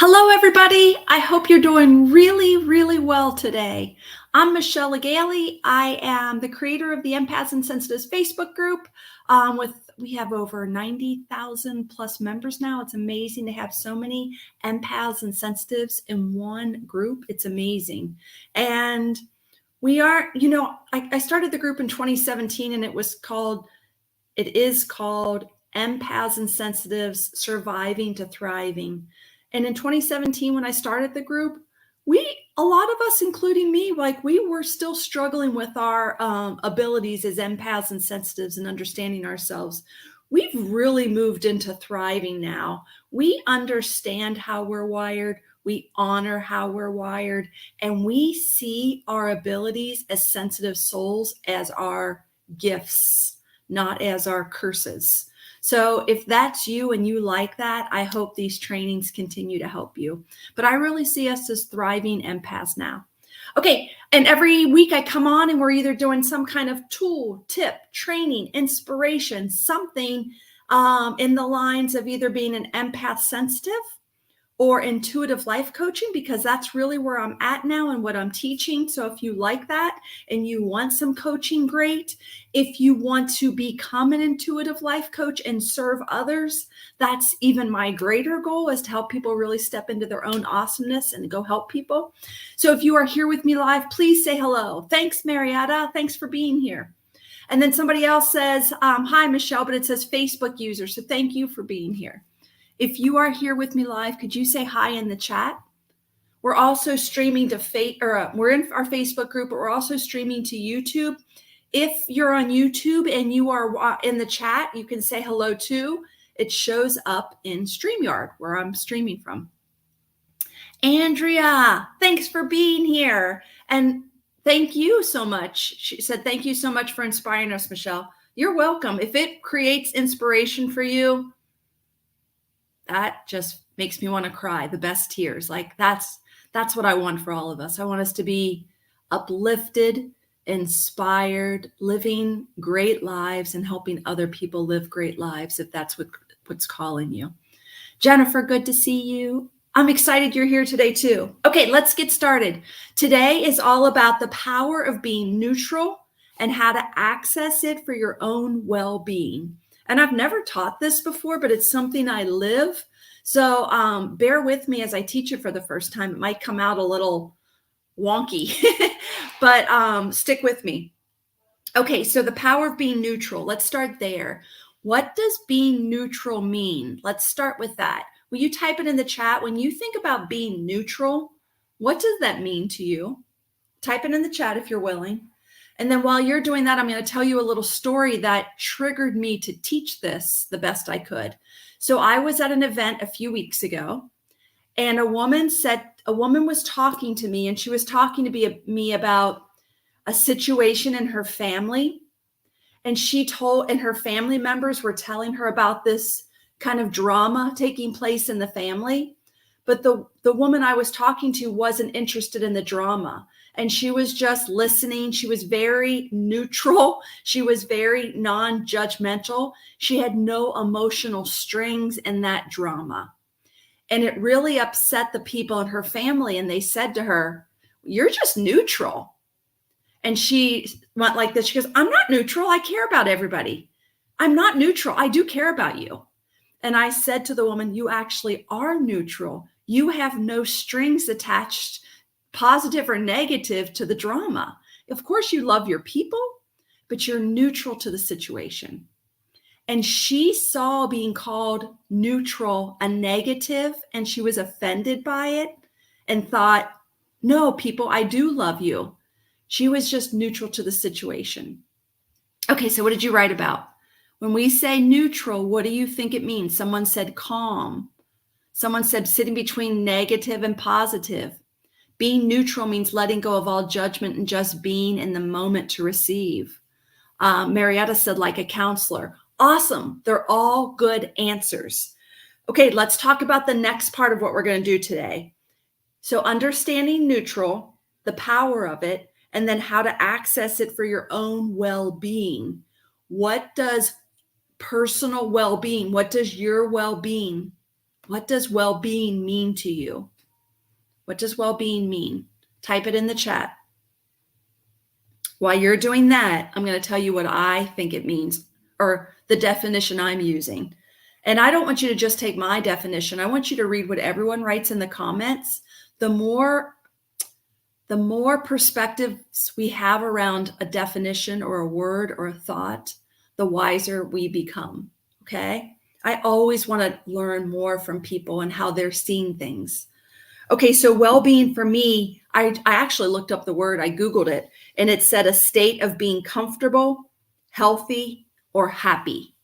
Hello, everybody. I hope you're doing really, really well today. I'm Michelle Legaly. I am the creator of the Empaths and Sensitives Facebook group. We have over 90,000 plus members now. It's amazing to have so many empaths and sensitives in one group. It's amazing. And we are, I started the group in 2017 and it is called Empaths and Sensitives Surviving to Thriving. And in 2017, when I started the group, a lot of us, including me, we were still struggling with our abilities as empaths and sensitives and understanding ourselves. We've really moved into thriving now. We understand how we're wired. We honor how we're wired, and we see our abilities as sensitive souls as our gifts, not as our curses. So if that's you and you like that, I hope these trainings continue to help you. But I really see us as thriving empaths now. Okay, and every week I come on and we're either doing some kind of tool, tip, training, inspiration, something in the lines of either being an empath sensitive or intuitive life coaching, because that's really where I'm at now and what I'm teaching. So if you like that and you want some coaching, great. If you want to become an intuitive life coach and serve others, that's even my greater goal, is to help people really step into their own awesomeness and go help people. So if you are here with me live, please say hello. Thanks, Marietta. Thanks for being here. And then somebody else says, hi, Michelle, but it says Facebook user. So thank you for being here. If you are here with me live, could you say hi in the chat? We're also streaming to we're in our Facebook group, but we're also streaming to YouTube. If you're on YouTube and you are in the chat, you can say hello too. It shows up in StreamYard, where I'm streaming from. Andrea, thanks for being here. And thank you so much. She said, thank you so much for inspiring us, Michelle. You're welcome. If it creates inspiration for you, that just makes me want to cry. The best tears. That's what I want for all of us. I want us to be uplifted, inspired, living great lives and helping other people live great lives, if that's what's calling you. Jennifer, good to see you. I'm excited you're here today too. Okay, let's get started. Today is all about the power of being neutral and how to access it for your own well-being. And I've never taught this before, but it's something I live. So bear with me as I teach it for the first time. It might come out a little wonky, but stick with me. Okay, so the power of being neutral. Let's start there. What does being neutral mean? Let's start with that. Will you type it in the chat? When you think about being neutral, what does that mean to you? Type it in the chat if you're willing. And then while you're doing that, I'm going to tell you a little story that triggered me to teach this the best I could. So I was at an event a few weeks ago, and a woman was talking to me, and she was talking to me about a situation in her family. And and her family members were telling her about this kind of drama taking place in the family. But the woman I was talking to wasn't interested in the drama. And she was just listening. She was very neutral. She was very non-judgmental. She had no emotional strings in that drama. And it really upset the people in her family. And they said to her, "You're just neutral." And she went like this. She goes, "I'm not neutral. I care about everybody. I'm not neutral. I do care about you." And I said to the woman, "You actually are neutral. You have no strings attached, positive or negative, to the drama. Of course, you love your people, but you're neutral to the situation." And she saw being called neutral a negative, and she was offended by it and thought, "No, people, I do love you." She was just neutral to the situation. Okay, so what did you write about? When we say neutral, what do you think it means? Someone said calm. Someone said sitting between negative and positive. Being neutral means letting go of all judgment and just being in the moment to receive. Marietta said like a counselor. Awesome. They're all good answers. Okay, let's talk about the next part of what we're going to do today. So understanding neutral, the power of it, and then how to access it for your own well-being. What does personal well-being, what does your well-being What does well-being mean to you? What does well-being mean? Type it in the chat. While you're doing that, I'm going to tell you what I think it means, or the definition I'm using. And I don't want you to just take my definition. I want you to read what everyone writes in the comments. The more perspectives we have around a definition or a word or a thought, the wiser we become. Okay? I always want to learn more from people and how they're seeing things. Okay, so well-being for me, I actually looked up the word, I Googled it, and it said a state of being comfortable, healthy, or happy.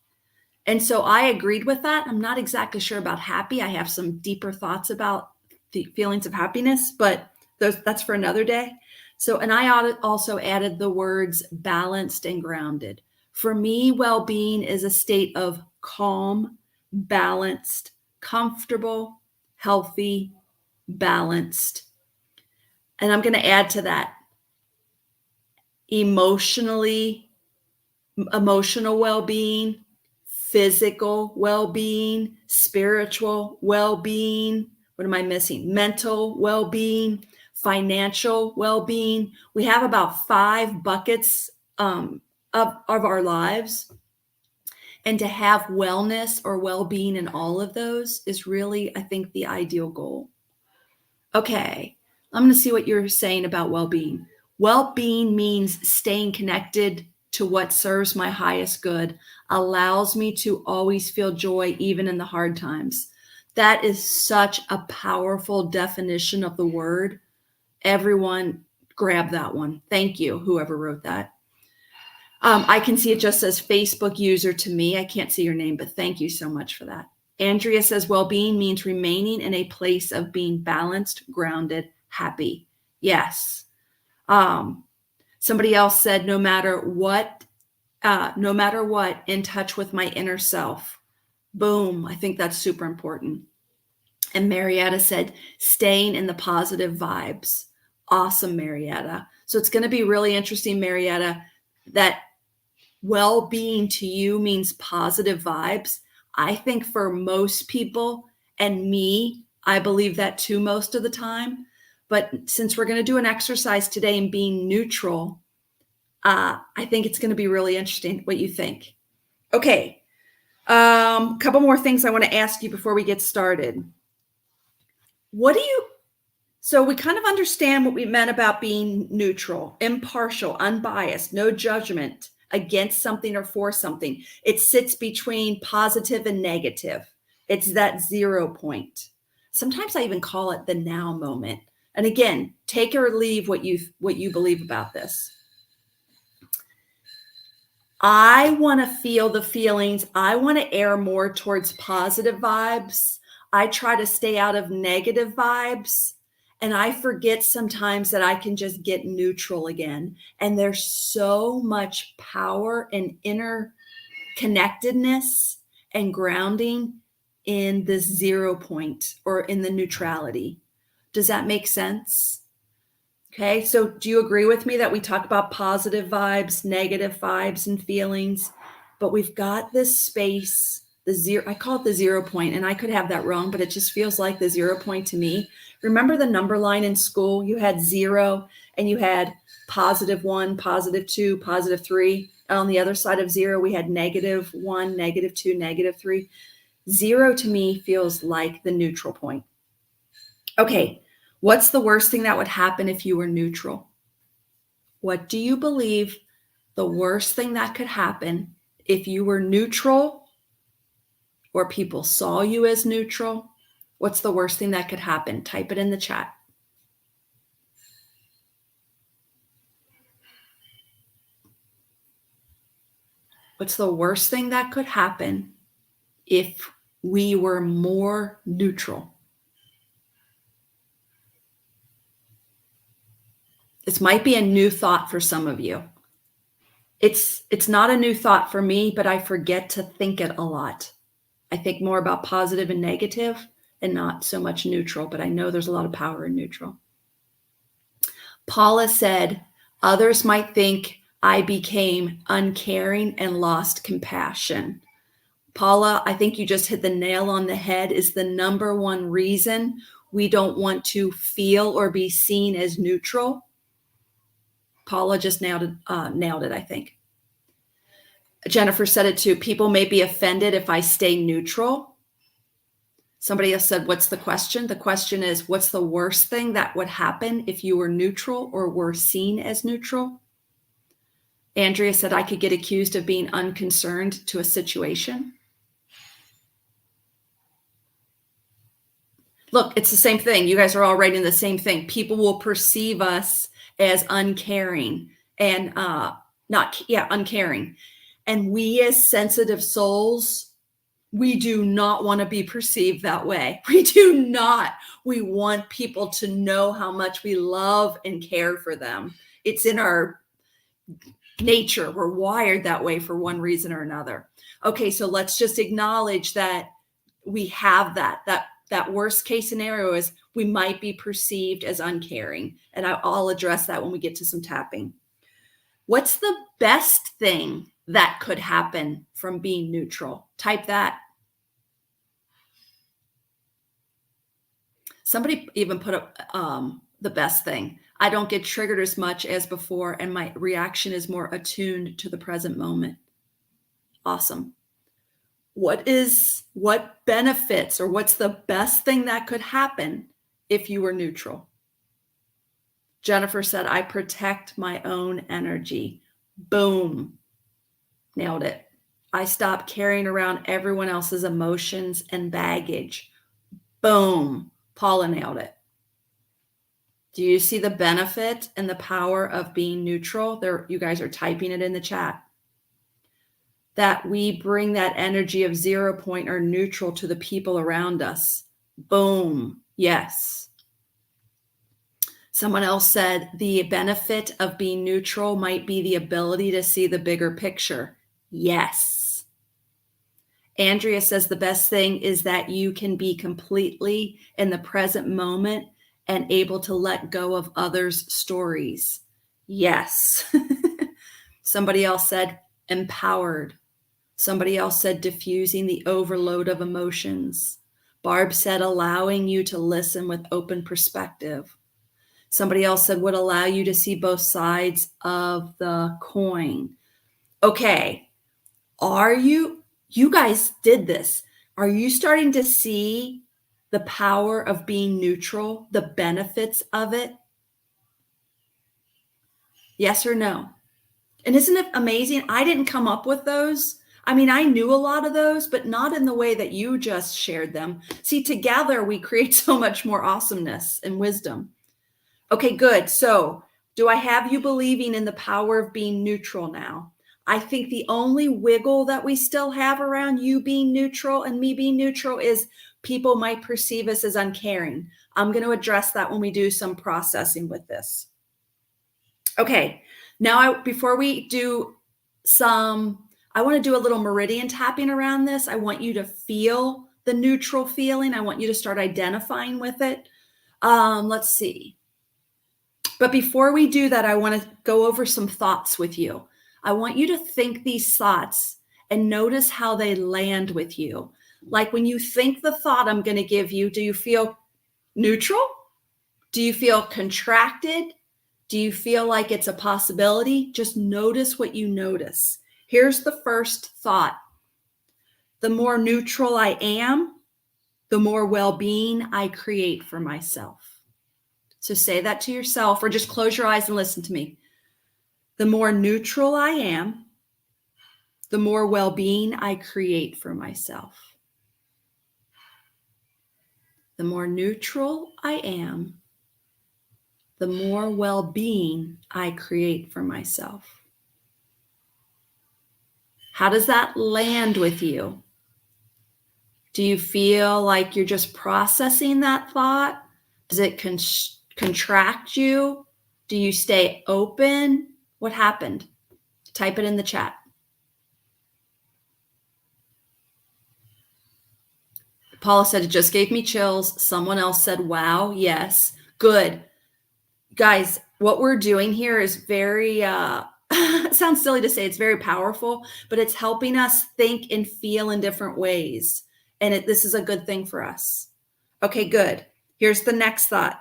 And so I agreed with that. I'm not exactly sure about happy. I have some deeper thoughts about the feelings of happiness, but that's for another day. So, and I also added the words balanced and grounded. For me, well-being is a state of calm, balanced, comfortable, healthy, balanced. And I'm going to add to that emotional well-being, physical well-being, spiritual well-being. What am I missing? Mental well-being, financial well-being. We have about 5 buckets of our lives. And to have wellness or well-being in all of those is really, I think, the ideal goal. Okay, I'm going to see what you're saying about well-being. Well-being means staying connected to what serves my highest good, allows me to always feel joy even in the hard times. That is such a powerful definition of the word. Everyone grab that one. Thank you, whoever wrote that. I can see it just says Facebook user to me. I can't see your name, but thank you so much for that. Andrea says well-being means remaining in a place of being balanced, grounded, happy. Yes. Somebody else said, no matter what, in touch with my inner self. Boom. I think that's super important. And Marietta said, staying in the positive vibes. Awesome, Marietta. So it's going to be really interesting, Marietta, that well-being to you means positive vibes. I think for most people, and me, I believe that too most of the time. But since we're going to do an exercise today in being neutral, I think it's going to be really interesting what you think. Okay. Couple more things I want to ask you before we get started. So we kind of understand what we meant about being neutral, impartial, unbiased, no judgment against something or for something. It sits between positive and negative. It's that 0 point. Sometimes I even call it the now moment. And again, take or leave what you believe about this. I want to feel the feelings. I want to err more towards positive vibes. I try to stay out of negative vibes. And I forget sometimes that I can just get neutral again. And there's so much power and inner connectedness and grounding in this 0 point or in the neutrality. Does that make sense? Okay, so do you agree with me that we talk about positive vibes, negative vibes, and feelings, but we've got this space, the 0, I call it the 0 point, and I could have that wrong, but it just feels like the 0 point to me. Remember the number line in school? You had 0 and you had +1, +2, +3. And on the other side of 0, we had -1, -2, -3. 0 to me feels like the neutral point. Okay. What's the worst thing that would happen if you were neutral? What do you believe the worst thing that could happen if you were neutral or people saw you as neutral? What's the worst thing that could happen? Type it in the chat. What's the worst thing that could happen if we were more neutral? This might be a new thought for some of you. It's not a new thought for me, but I forget to think it a lot. I think more about positive and negative and not so much neutral, but I know there's a lot of power in neutral. Paula said, others might think I became uncaring and lost compassion. Paula, I think you just hit the nail on the head, is the number one reason we don't want to feel or be seen as neutral. Paula just nailed it, I think. Jennifer said it too. People may be offended if I stay neutral. Somebody else said, what's the question? The question is, what's the worst thing that would happen if you were neutral or were seen as neutral? Andrea said, I could get accused of being unconcerned to a situation. Look, it's the same thing. You guys are all writing the same thing. People will perceive us as uncaring and uncaring. And we as sensitive souls, we do not want to be perceived that way. We do not. We want people to know how much we love and care for them. It's in our nature. We're wired that way for one reason or another. Okay, so let's just acknowledge that we have that worst case scenario is we might be perceived as uncaring. And I'll address that when we get to some tapping. What's the best thing that could happen from being neutral? Type that. Somebody even put up the best thing. I don't get triggered as much as before, and my reaction is more attuned to the present moment. Awesome. What benefits or what's the best thing that could happen if you were neutral? Jennifer said, I protect my own energy. Boom. Nailed it. I stop carrying around everyone else's emotions and baggage. Boom. Paula nailed it. Do you see the benefit and the power of being neutral? There, you guys are typing it in the chat. That we bring that energy of 0 point or neutral to the people around us. Boom. Yes. Someone else said the benefit of being neutral might be the ability to see the bigger picture. Yes. Andrea says the best thing is that you can be completely in the present moment and able to let go of others' stories. Yes. Somebody else said empowered. Somebody else said diffusing the overload of emotions. Barb said allowing you to listen with open perspective. Somebody else said would allow you to see both sides of the coin. Okay, you guys did this. Are you starting to see the power of being neutral, the benefits of it? Yes or no? And isn't it amazing? I didn't come up with those. I mean, I knew a lot of those, but not in the way that you just shared them. See, together we create so much more awesomeness and wisdom. Okay, good. So do I have you believing in the power of being neutral now? I think the only wiggle that we still have around you being neutral and me being neutral is people might perceive us as uncaring. I'm going to address that when we do some processing with this. Okay, now before we do I want to do a little meridian tapping around this. I want you to feel the neutral feeling. I want you to start identifying with it. Let's see. But before we do that, I want to go over some thoughts with you. I want you to think these thoughts and notice how they land with you. Like when you think the thought I'm going to give you, do you feel neutral? Do you feel contracted? Do you feel like it's a possibility? Just notice what you notice. Here's the first thought. The more neutral I am, the more well-being I create for myself. So say that to yourself or just close your eyes and listen to me. The more neutral I am, the more well-being I create for myself. The more neutral I am, the more well-being I create for myself. How does that land with you? Do you feel like you're just processing that thought? Does it contract you? Do you stay open? What happened? Type it in the chat. Paula said, it just gave me chills. Someone else said, wow, yes, good. Guys, what we're doing here is very It sounds silly to say, it's very powerful, but it's helping us think and feel in different ways. And this is a good thing for us. Okay, good. Here's the next thought.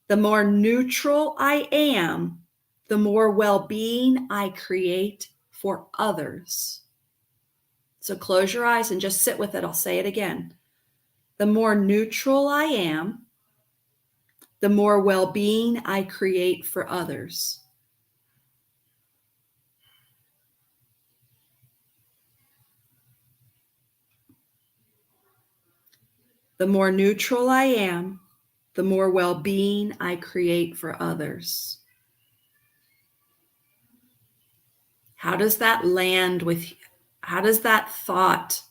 The more neutral I am, the more well-being I create for others. So close your eyes and just sit with it. I'll say it again. The more neutral I am, the more well-being I create for others. The more neutral I am, the more well-being I create for others. How does that land with you? How does that thought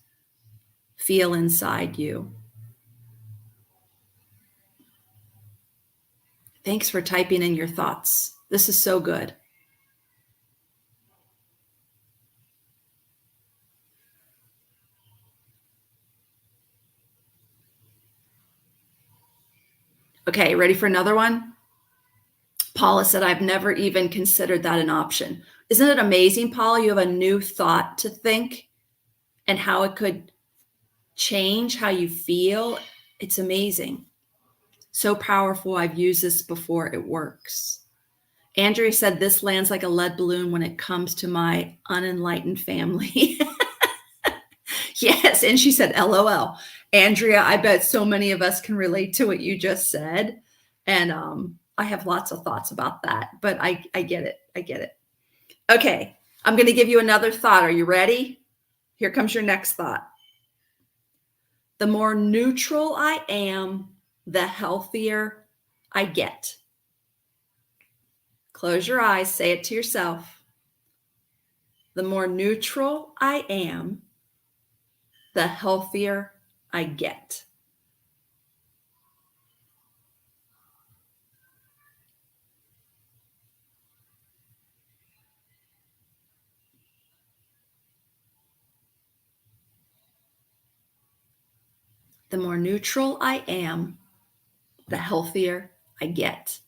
feel inside you? Thanks for typing in your thoughts. This is so good. Okay, ready for another one? Paula said, I've never even considered that an option. Isn't it amazing, Paula? You have a new thought to think and how it could change how you feel. It's amazing. So powerful. I've used this before. It works. Andrea said, this lands like a lead balloon when it comes to my unenlightened family. Yes. And she said, LOL. Andrea, I bet so many of us can relate to what you just said. And I have lots of thoughts about that, but I get it. I get it. Okay. I'm going to give you another thought. Are you ready? Here comes your next thought. The more neutral I am, the healthier I get. Close your eyes. Say it to yourself. The more neutral I am, the healthier I get. The more neutral I am, the healthier I get.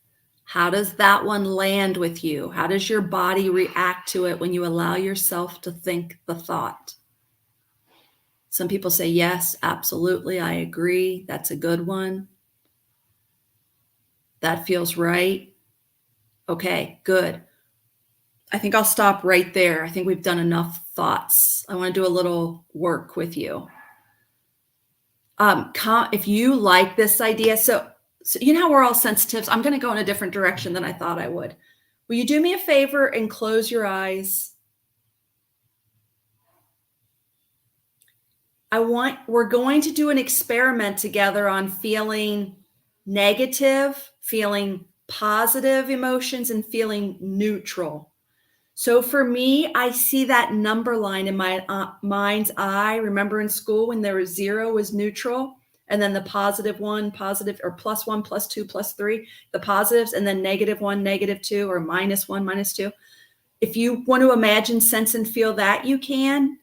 How does that one land with you? How does your body react to it when you allow yourself to think the thought? Some people say, yes, absolutely. I agree. That's a good one. That feels right. Okay, good. I think I'll stop right there. I think we've done enough thoughts. I want to do a little work with you. If you like this idea, so you know how we're all sensitives. I'm going to go in a different direction than I thought I would. Will you do me a favor and close your eyes? We're going to do an experiment together on feeling negative, feeling positive emotions, and feeling neutral. So for me, I see that number line in my mind's eye. Remember in school when there was 0 was neutral, and then the positive 1, positive, or +1, +2, +3, the positives, and then -1, -2, or -1, -2. If you want to imagine, sense, and feel that, you can.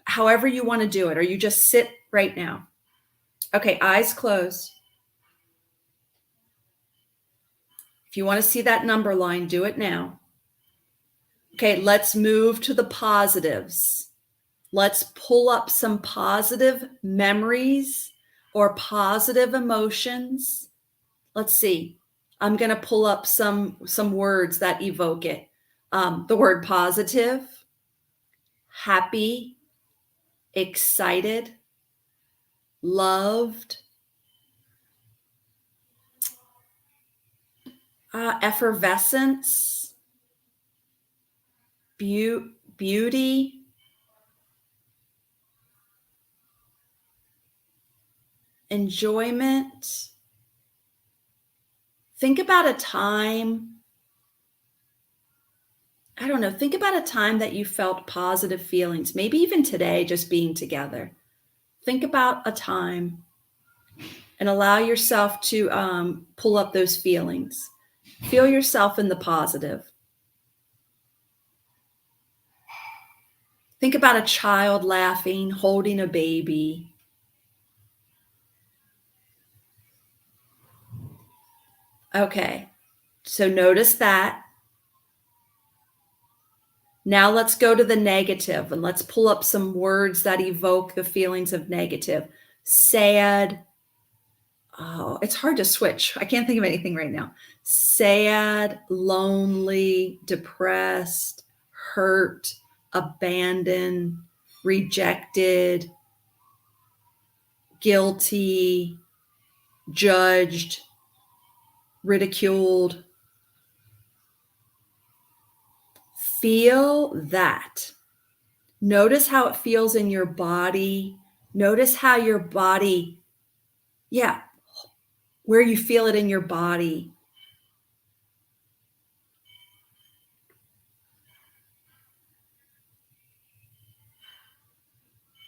However you want to do it, or you just sit right now. Okay, eyes closed. If you want to see that number line, do it now. Okay, let's move to the positives. Let's pull up some positive memories or positive emotions. Let's see. I'm going to pull up some words that evoke it. The word positive, happy, excited, loved, effervescence, beauty, enjoyment. Think about a time, I don't know, think about a time that you felt positive feelings, maybe even today, just being together. Think about a time and allow yourself to pull up those feelings. Feel yourself in the positive. Think about a child laughing, holding a baby. Okay, so notice that. Now let's go to the negative and let's pull up some words that evoke the feelings of negative. Sad. Oh, it's hard to switch. I can't think of anything right now. Sad, lonely, depressed, hurt, abandoned, rejected, guilty, judged, ridiculed. Feel that. Notice how it feels in your body. Notice how your body, where you feel it in your body.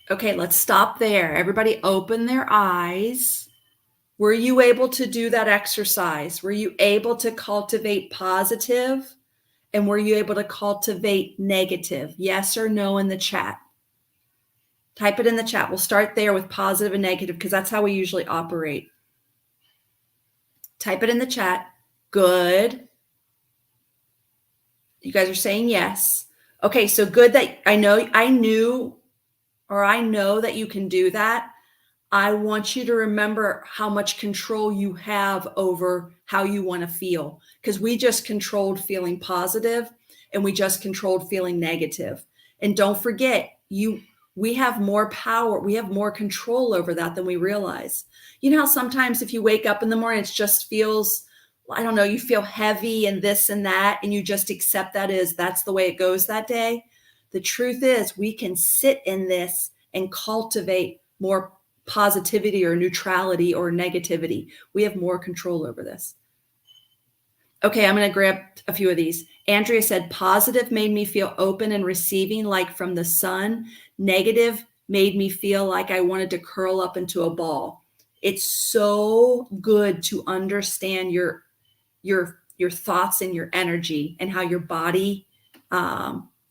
Okay, let's stop there. Everybody open their eyes. Were you able to do that exercise? Were you able to cultivate positive? And were you able to cultivate negative? Yes or no in the chat. Type it in the chat. We'll start there with positive and negative because that's how we usually operate. Type it in the chat. Good. You guys are saying yes. Okay, so good that I know that you can do that. I want you to remember how much control you have over how you want to feel, because we just controlled feeling positive and we just controlled feeling negative. And don't forget, we have more power, we have more control over that than we realize. You know how sometimes if you wake up in the morning, it just feels, I don't know, you feel heavy and this and that, and you just accept that's the way it goes that day. The truth is we can sit in this and cultivate more positivity or neutrality or negativity. We have more control over this. Okay, I'm going to grab a few of these. Andrea said, positive made me feel open and receiving like from the sun. Negative made me feel like I wanted to curl up into a ball. It's so good to understand your thoughts and your energy and how your body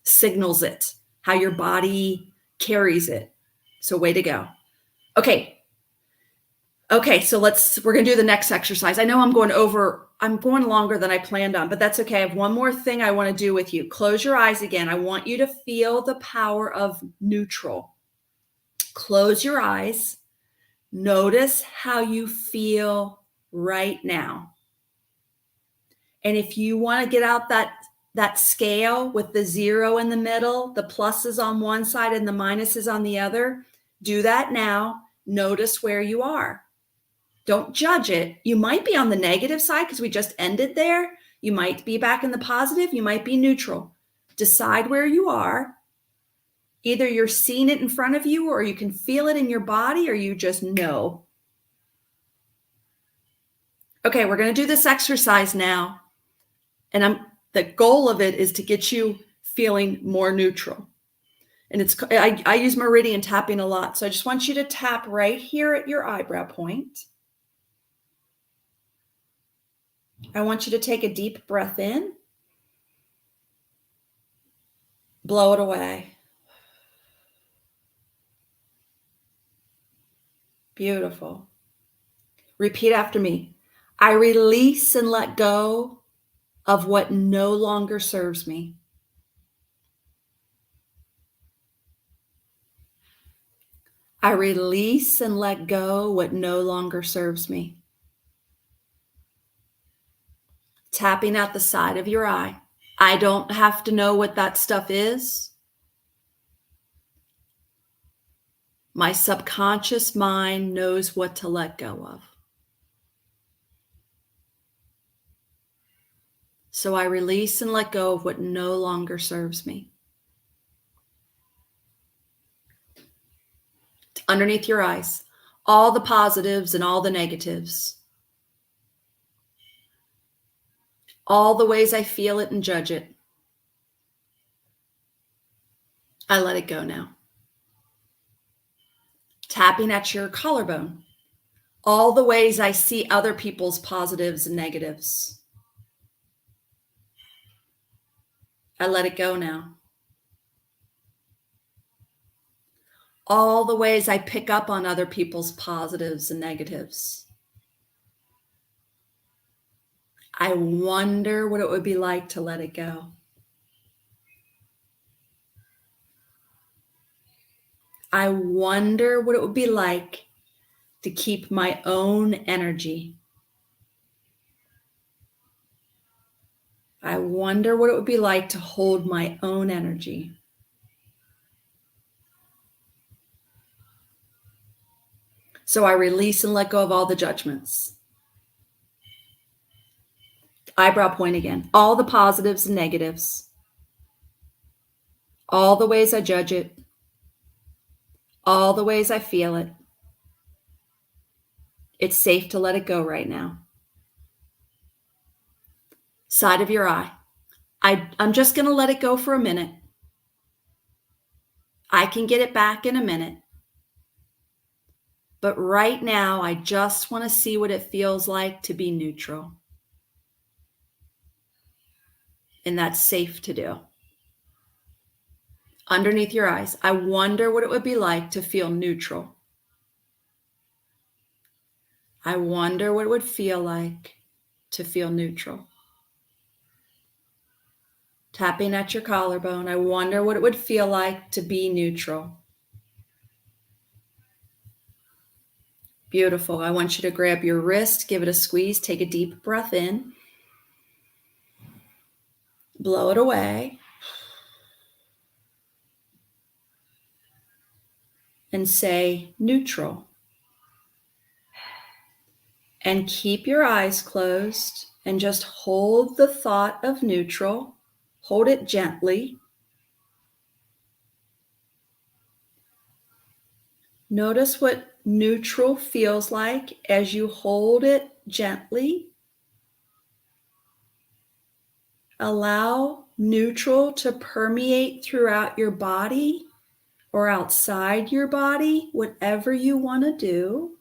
signals it, how your body carries it. So way to go. Okay, so we're going to do the next exercise. I know I'm going longer than I planned on, but that's okay. I have one more thing I want to do with you. Close your eyes again. I want you to feel the power of neutral. Close your eyes. Notice how you feel right now. And if you want to get out that scale with the 0 in the middle, the pluses on one side and the minuses on the other, do that now. Notice where you are. Don't judge it. You might be on the negative side because we just ended there. You might be back in the positive. You might be neutral. Decide where you are. Either you're seeing it in front of you or you can feel it in your body or you just know. Okay, we're going to do this exercise now. And the goal of it is to get you feeling more neutral. And I use Meridian Tapping a lot. So I just want you to tap right here at your eyebrow point. I want you to take a deep breath in. Blow it away. Beautiful. Repeat after me. I release and let go of what no longer serves me. I release and let go what no longer serves me. Tapping out the side of your eye. I don't have to know what that stuff is. My subconscious mind knows what to let go of. So I release and let go of what no longer serves me. Underneath your eyes, all the positives and all the negatives. All the ways I feel it and judge it. I let it go now. Tapping at your collarbone. All the ways I see other people's positives and negatives. I let it go now. All the ways I pick up on other people's positives and negatives. I wonder what it would be like to let it go. I wonder what it would be like to keep my own energy. I wonder what it would be like to hold my own energy. So I release and let go of all the judgments. Eyebrow point again. All the positives and negatives. All the ways I judge it. All the ways I feel it. It's safe to let it go right now. Side of your eye. I'm just going to let it go for a minute. I can get it back in a minute. But right now, I just want to see what it feels like to be neutral. And that's safe to do. Underneath your eyes, I wonder what it would be like to feel neutral. I wonder what it would feel like to feel neutral. Tapping at your collarbone, I wonder what it would feel like to be neutral. Beautiful. I want you to grab your wrist, give it a squeeze, take a deep breath in, blow it away, and say neutral. And keep your eyes closed and just hold the thought of neutral. Hold it gently. Notice what neutral feels like as you hold it gently. Allow neutral to permeate throughout your body or outside your body, whatever you want to do.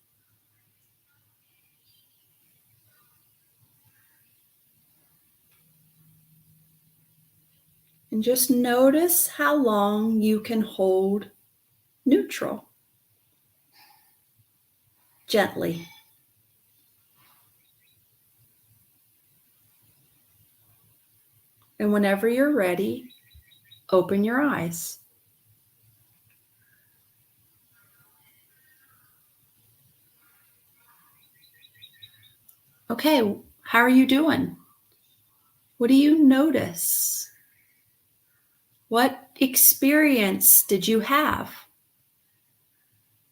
And just notice how long you can hold neutral. Gently. And whenever you're ready, open your eyes. Okay, how are you doing? What do you notice? What experience did you have?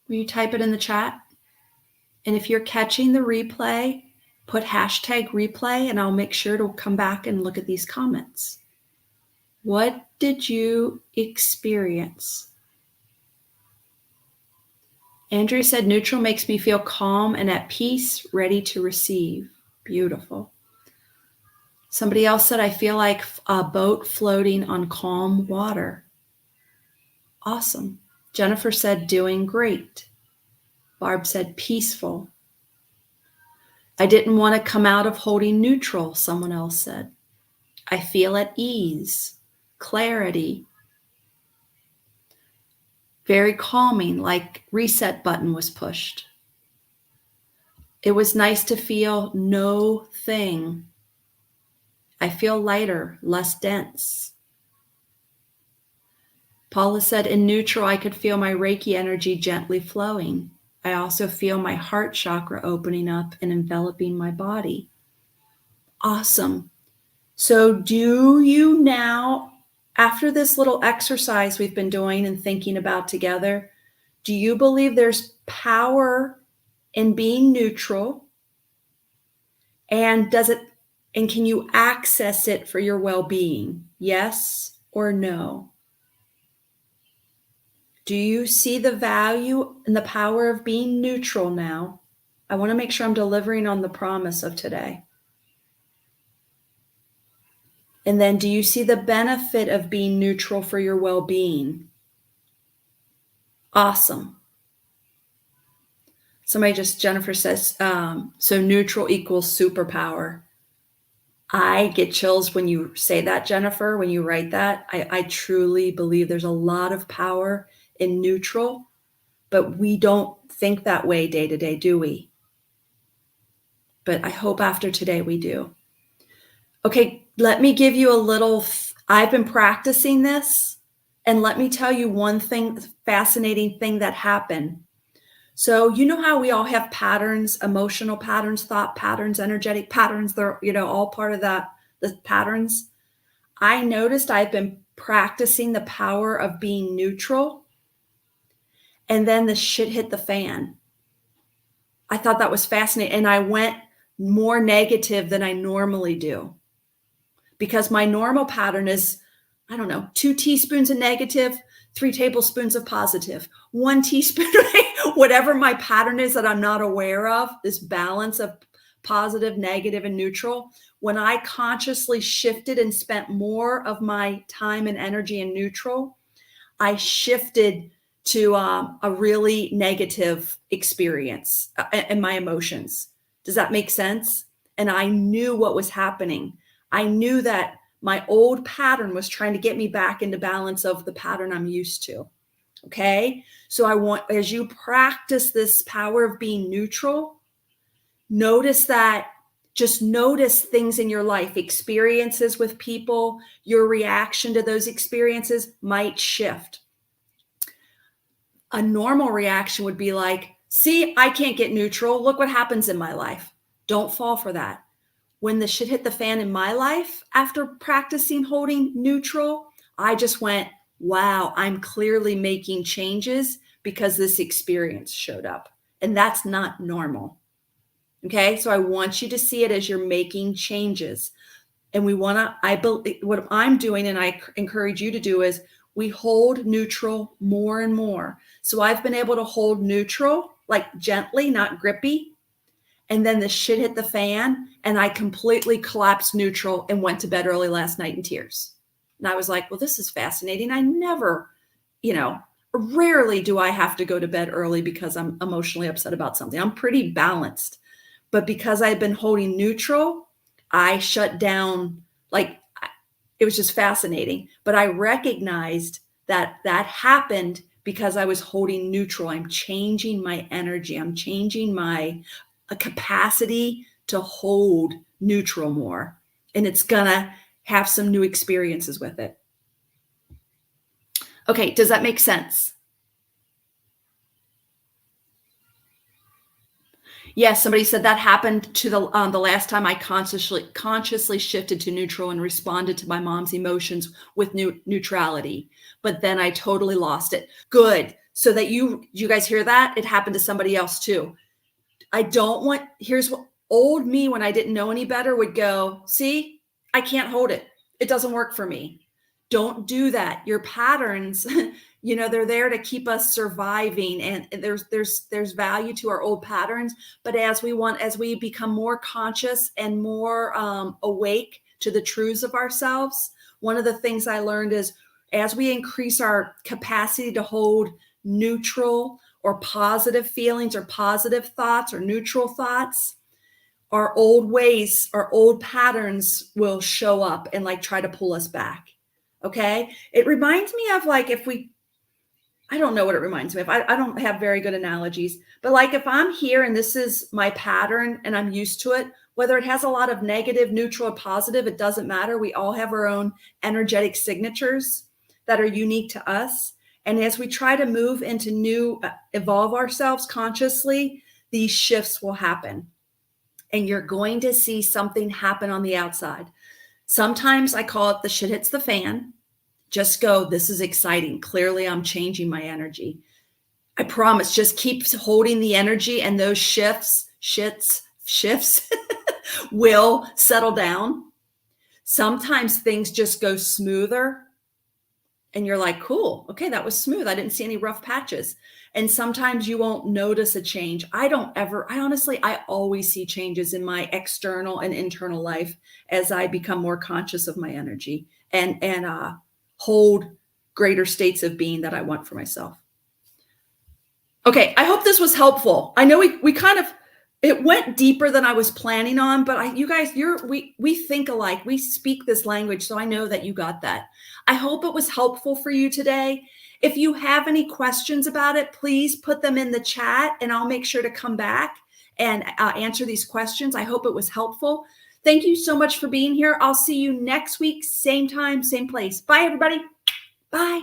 Will you type it in the chat? And if you're catching the replay, put hashtag replay and I'll make sure to come back and look at these comments. What did you experience? Andrea said, neutral makes me feel calm and at peace, ready to receive. Beautiful. Somebody else said, I feel like a boat floating on calm water. Awesome. Jennifer said, doing great. Barb said, peaceful. I didn't want to come out of holding neutral, someone else said. I feel at ease, clarity. Very calming, like reset button was pushed. It was nice to feel no thing. I feel lighter, less dense. Paula said, in neutral, I could feel my Reiki energy gently flowing. I also feel my heart chakra opening up and enveloping my body. Awesome. So do you now, after this little exercise we've been doing and thinking about together, do you believe there's power in being neutral? And can you access it for your well-being? Yes or no? Do you see the value and the power of being neutral now? I want to make sure I'm delivering on the promise of today. And then do you see the benefit of being neutral for your well-being? Awesome. Jennifer says, so neutral equals superpower. I get chills when you say that, Jennifer, when you write that. I truly believe there's a lot of power in neutral, but we don't think that way day to day, do we? But I hope after today we do. Okay, let me give you a little, I've been practicing this And let me tell you one thing, fascinating thing that happened. So, you know how we all have patterns, emotional patterns, thought patterns, energetic patterns, they're, all part of the patterns. I noticed I've been practicing the power of being neutral, and then the shit hit the fan. I thought that was fascinating, and I went more negative than I normally do, because my normal pattern is, I don't know, 2 teaspoons of negative, 3 tablespoons of positive, 1 teaspoon, whatever my pattern is that I'm not aware of, this balance of positive, negative, and neutral. When I consciously shifted and spent more of my time and energy in neutral, I shifted to a really negative experience in my emotions. Does that make sense? And I knew what was happening. I knew that my old pattern was trying to get me back into balance of the pattern I'm used to. Okay. So I want, as you practice this power of being neutral, just notice things in your life, experiences with people, your reaction to those experiences might shift. A normal reaction would be like, see, I can't get neutral. Look what happens in my life. Don't fall for that. When the shit hit the fan in my life, after practicing holding neutral, I just went, wow, I'm clearly making changes because this experience showed up. And that's not normal. Okay. So I want you to see it as you're making changes. And what I'm doing, and I encourage you to do, is we hold neutral more and more. So I've been able to hold neutral, like gently, not grippy. And then the shit hit the fan, and I completely collapsed neutral and went to bed early last night in tears. And I was like, well, this is fascinating. I never, rarely do I have to go to bed early because I'm emotionally upset about something. I'm pretty balanced. But because I've been holding neutral, I shut down. Like, it was just fascinating. But I recognized that happened because I was holding neutral. I'm changing my energy. I'm changing my capacity to hold neutral more. And it's going to have some new experiences with it. Okay, does that make sense? Yes, somebody said that happened to the last time I consciously shifted to neutral and responded to my mom's emotions with neutrality. But then I totally lost it. Good. So that you guys hear that? It happened to somebody else too. Here's what old me, when I didn't know any better, would go, see, I can't hold it. It doesn't work for me. Don't do that. Your patterns, they're there to keep us surviving, and there's value to our old patterns. But as we become more conscious and more awake to the truths of ourselves, one of the things I learned is, as we increase our capacity to hold neutral or positive feelings or positive thoughts or neutral thoughts, our old ways, our old patterns will show up and try to pull us back. Okay. It reminds me of I don't know what it reminds me of. I don't have very good analogies, but if I'm here and this is my pattern and I'm used to it, whether it has a lot of negative, neutral, or positive, it doesn't matter. We all have our own energetic signatures that are unique to us. And as we try to move into new, evolve ourselves consciously, these shifts will happen. And you're going to see something happen on the outside. Sometimes I call it the shit hits the fan. Just go, this is exciting. Clearly, I'm changing my energy. I promise, just keep holding the energy, and those shifts will settle down. Sometimes things just go smoother. And you're like, cool, okay, that was smooth. I didn't see any rough patches. And sometimes you won't notice a change. I always see changes in my external and internal life as I become more conscious of my energy and hold greater states of being that I want for myself. Okay, I hope this was helpful. I know we kind of, it went deeper than I was planning on, but you guys, we think alike. We speak this language, so I know that you got that. I hope it was helpful for you today. If you have any questions about it, please put them in the chat, and I'll make sure to come back and answer these questions. I hope it was helpful. Thank you so much for being here. I'll see you next week, same time, same place. Bye, everybody. Bye.